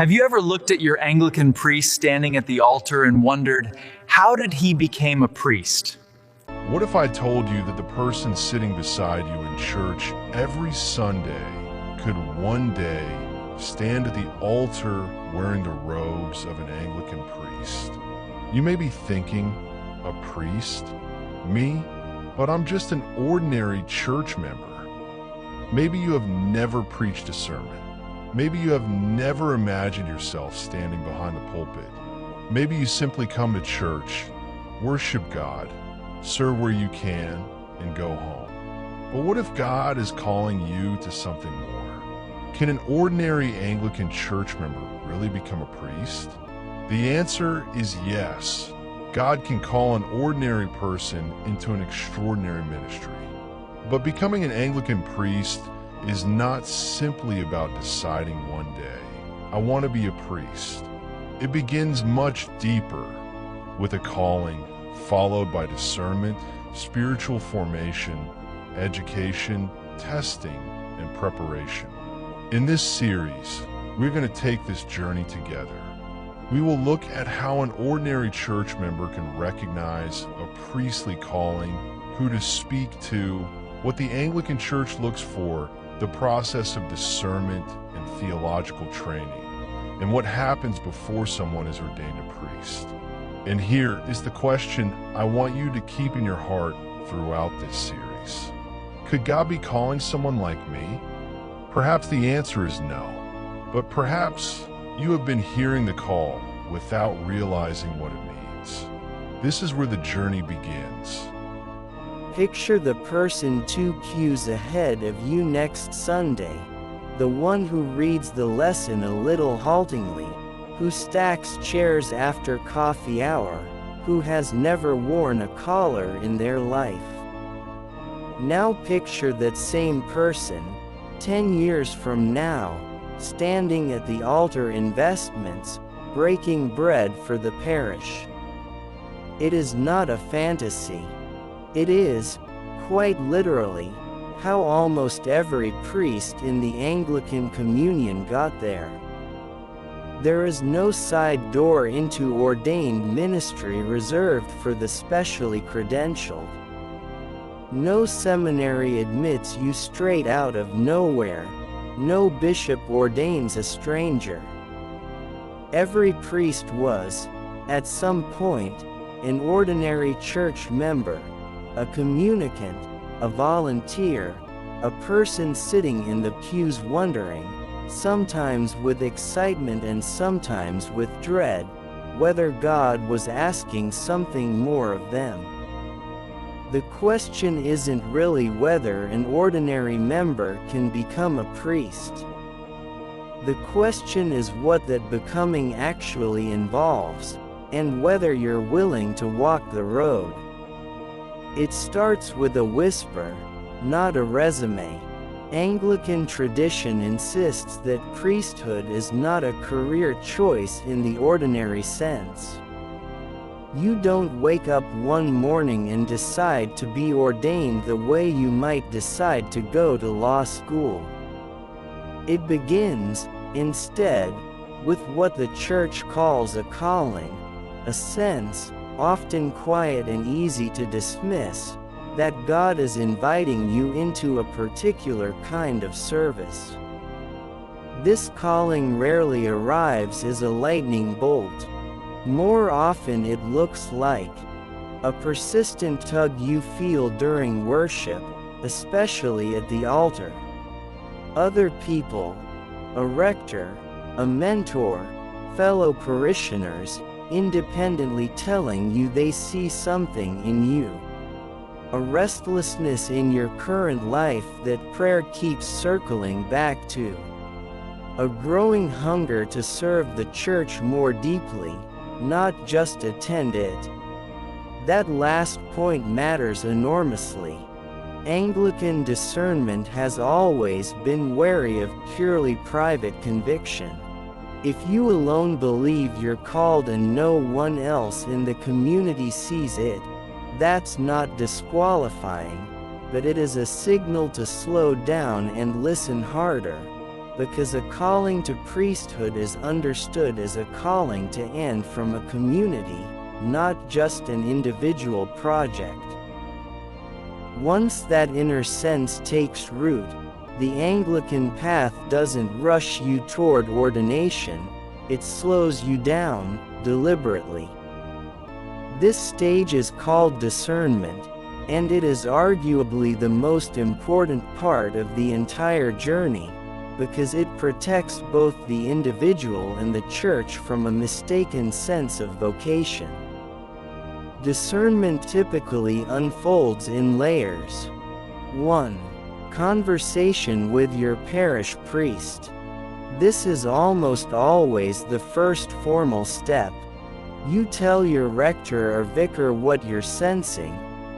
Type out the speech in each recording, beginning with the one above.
Have you ever looked at your Anglican priest standing at the altar and wondered, how did he become a priest? What if I told you that the person sitting beside you in church every Sunday could one day stand at the altar wearing the robes of an Anglican priest? You may be thinking, a priest? Me? But I'm just an ordinary church member. Maybe you have never preached a sermon. Maybe you have never imagined yourself standing behind the pulpit. Maybe you simply come to church, worship God, serve where you can, and go home. But what if God is calling you to something more? Can an ordinary Anglican church member really become a priest? The answer is yes. God can call an ordinary person into an extraordinary ministry. But becoming an Anglican priest is not simply about deciding one day, I want to be a priest. It begins much deeper with a calling, followed by discernment, spiritual formation, education, testing, and preparation. In this series, we're going to take this journey together. We will look at how an ordinary church member can recognize a priestly calling, who to speak to, what the Anglican Church looks for, the process of discernment and theological training, and what happens before someone is ordained a priest. And here is the question I want you to keep in your heart throughout this series. Could God be calling someone like me? Perhaps the answer is no, but perhaps you have been hearing the call without realizing what it means. This is where the journey begins. Picture the person 2 pews ahead of you next Sunday, the one who reads the lesson a little haltingly, who stacks chairs after coffee hour, who has never worn a collar in their life. Now picture that same person, 10 years from now, standing at the altar in vestments, breaking bread for the parish. It is not a fantasy. It is, quite literally, how almost every priest in the Anglican Communion got there. There is no side door into ordained ministry reserved for the specially credentialed. No seminary admits you straight out of nowhere. No bishop ordains a stranger. Every priest was, at some point, an ordinary church member, a communicant, a volunteer, a person sitting in the pews wondering, sometimes with excitement and sometimes with dread, whether God was asking something more of them. The question isn't really whether an ordinary member can become a priest. The question is what that becoming actually involves, and whether you're willing to walk the road. It starts with a whisper, not a resume. Anglican tradition insists that priesthood is not a career choice in the ordinary sense. You don't wake up one morning and decide to be ordained the way you might decide to go to law school. It begins, instead, with what the Church calls a calling, a sense, often quiet and easy to dismiss, that God is inviting you into a particular kind of service. This calling rarely arrives as a lightning bolt. More often it looks like a persistent tug you feel during worship, especially at the altar. Other people, a rector, a mentor, fellow parishioners, independently telling you they see something in you. A restlessness in your current life that prayer keeps circling back to. A growing hunger to serve the church more deeply, not just attend it. That last point matters enormously. Anglican discernment has always been wary of purely private conviction. If you alone believe you're called and no one else in the community sees it, that's not disqualifying, but it is a signal to slow down and listen harder. because a calling to priesthood is understood as a calling to and from a community, not just an individual project. Once that inner sense takes root, the Anglican path doesn't rush you toward ordination, it slows you down, deliberately. This stage is called discernment, and it is arguably the most important part of the entire journey, because it protects both the individual and the church from a mistaken sense of vocation. Discernment typically unfolds in layers. 1. Conversation with your parish priest. This is almost always the first formal step. You tell your rector or vicar what you're sensing,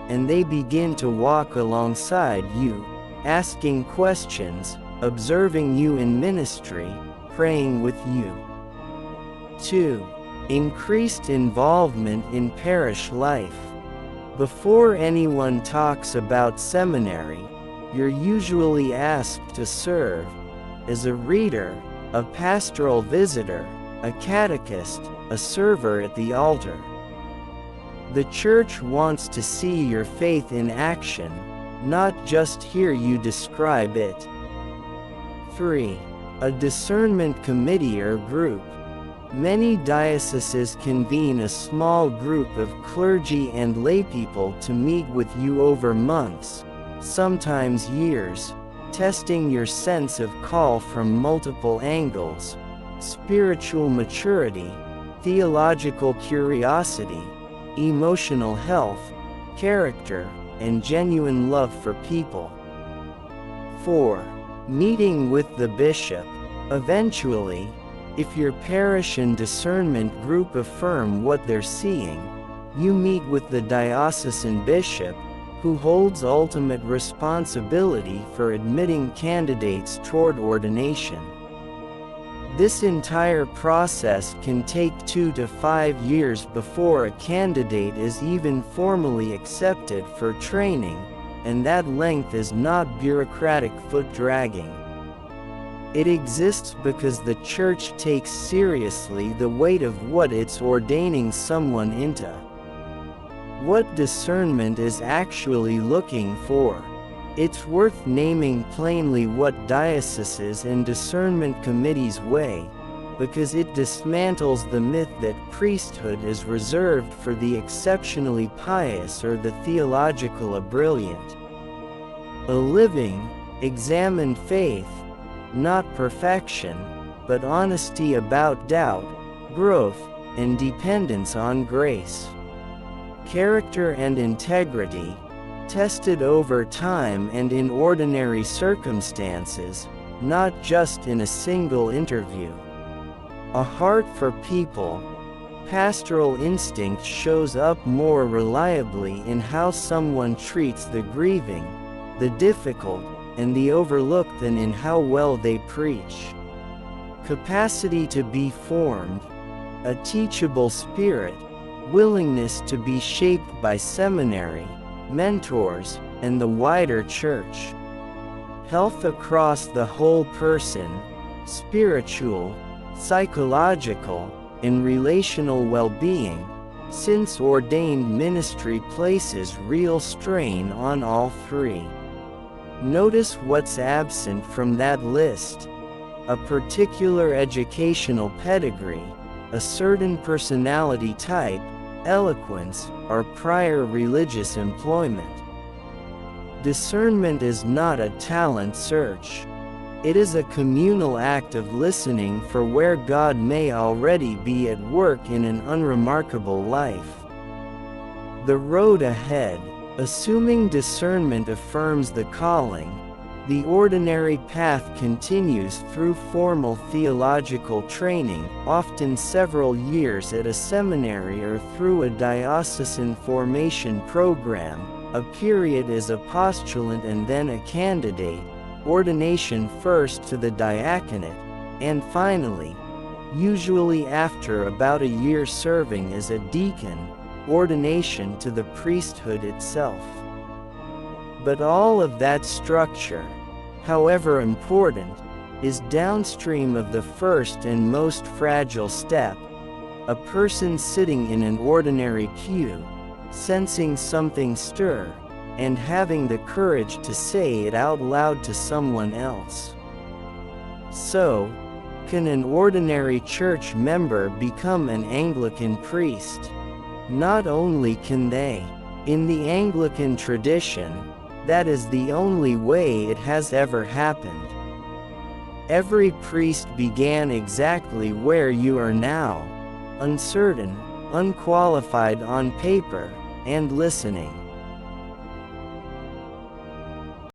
and they begin to walk alongside you, asking questions, observing you in ministry, praying with you. 2. Increased involvement in parish life. Before anyone talks about seminary, you're usually asked to serve as a reader, a pastoral visitor, a catechist, a server at the altar. The church wants to see your faith in action, not just hear you describe it. 3. A discernment committee or group. Many dioceses convene a small group of clergy and laypeople to meet with you over months, sometimes years, testing your sense of call from multiple angles: spiritual maturity, theological curiosity, emotional health, character, and genuine love for people. 4. Meeting with the bishop. Eventually, if your parish and discernment group affirm what they're seeing, you meet with the diocesan bishop, who holds ultimate responsibility for admitting candidates toward ordination. This entire process can take 2 to 5 years before a candidate is even formally accepted for training, and that length is not bureaucratic foot-dragging. It exists because the Church takes seriously the weight of what it's ordaining someone into. What discernment is actually looking for? It's worth naming plainly what dioceses and discernment committees weigh, because it dismantles the myth that priesthood is reserved for the exceptionally pious or the theological brilliant. A living, examined faith, not perfection, but honesty about doubt, growth, and dependence on grace. Character and integrity, tested over time and in ordinary circumstances, not just in a single interview. A heart for people. Pastoral instinct shows up more reliably in how someone treats the grieving, the difficult, and the overlooked than in how well they preach. Capacity to be formed, a teachable spirit, willingness to be shaped by seminary, mentors, and the wider church. Health across the whole person, spiritual, psychological, and relational well-being, since ordained ministry places real strain on all three. Notice what's absent from that list: a particular educational pedigree, a certain personality type, eloquence, or prior religious employment. Discernment is not a talent search. It is a communal act of listening for where God may already be at work in an unremarkable life. The road ahead. Assuming discernment affirms the calling, the ordinary path continues through formal theological training, often several years at a seminary or through a diocesan formation program, a period as a postulant and then a candidate, ordination first to the diaconate, and finally, usually after about a year serving as a deacon, ordination to the priesthood itself. But all of that structure, however important, is downstream of the first and most fragile step, a person sitting in an ordinary pew, sensing something stir, and having the courage to say it out loud to someone else. So, can an ordinary church member become an Anglican priest? Not only can they, in the Anglican tradition, that is the only way it has ever happened. Every priest began exactly where you are now, uncertain, unqualified on paper, and listening.